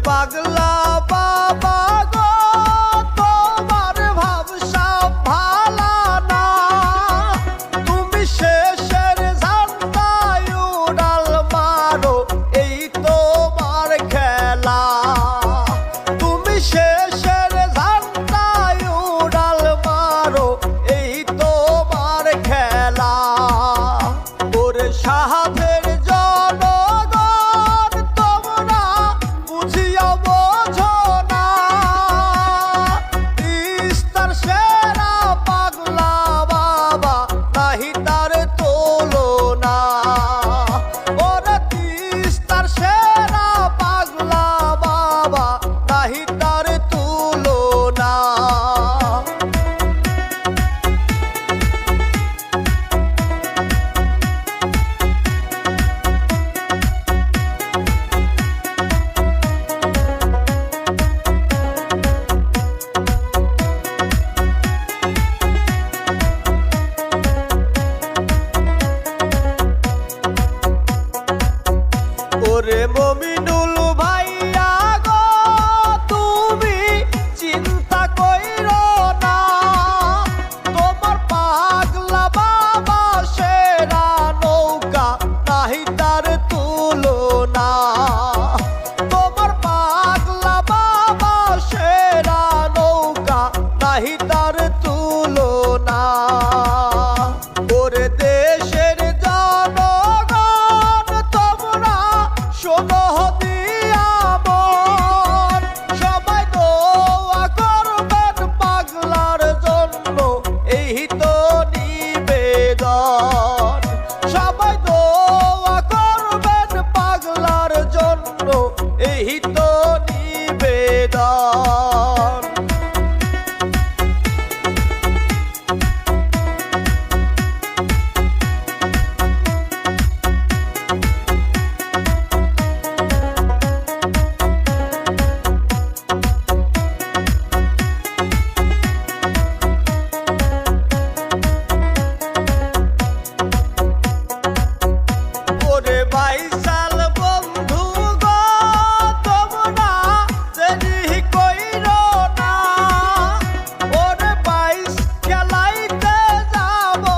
পাগলা বাবা গো তোমার ভাবসা ভালা না, তুমি শেষের ঝান্ডায় উড়াল মারো এই তোমার খেলা, তুমি শেষের ঝান্ডায় উড়াল মারো এই তোমার খেলা। ওরে সাহাবের জনগণ তোমরা বুঝিয়া বোঝো না, তিস্তার সেরা পাগলা বাবা নাহি তার তুলনা। ওরে তিস্তার সেরা পাগলা বাবা নাহি তার তুলনা। ওরে মমিনুল ভাইয়া গো তুমি চিন্তা কইরো না, তোমার পাগলা বাবা সেরা নৌকা নাহি তার তুলনা। তোমার পাগলা বাবা সেরা নৌকা নাহি তার তুলনা। ওরে দেশের জনগণ তোমরা শোনো দিয়া মন, সবাই দোয়া করবেন পাগলার জন্য এই তো নিবেদন। সবাই দোয়া করবেন পাগলার জন্য এই তো নিবেদন। ওরে বাইসাল বন্ধু গো তোমরা দেরি কইরো না, ওরে বাইশ খেলাইতে যাবো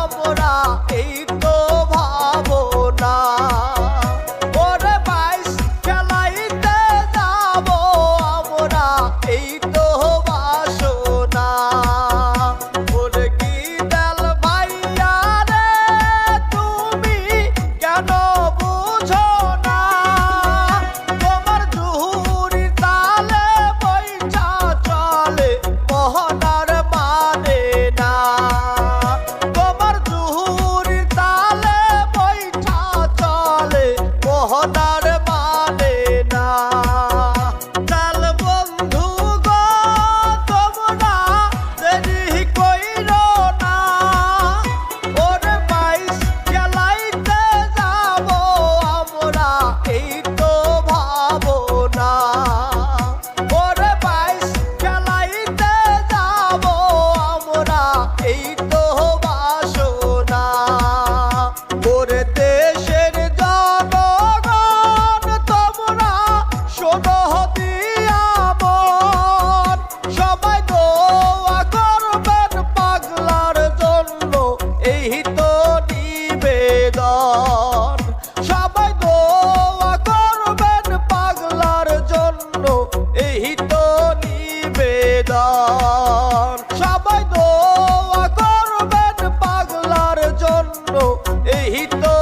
আমরা এই তো ভাবনা। ওরে বাইশ খেলাইতে যাবো আমরা এই তো বাসনা। ওরে কি দেল ভাইয়া রে তুমি কেন বুঝো না, তোমার জুহুরি তালে বইচা চলে মোহনার মানে না। তোমার জুহুরি তালে বইচা চলে মোহনার মানে না। চাল বন্ধু গো তোমরা দেরি কইরো না, ওরে বাইশ খেলাইতে যাবো আমরা এই তো ভাবনা। ওরে বাইশ খেলাইতে যাবো আমরা এই তো বাসনা। ওরে দেশের জনগণ তোমরা শোনো দিয়া মন, সবাই দোয়া করবেন পাগলার জন্য এই তো নিবেদন। সবাই দোয়া করবেন পাগলার জন্য এই তো নিবেদন। সবাই দোয়া করবেন পাগলার জন্য এই তো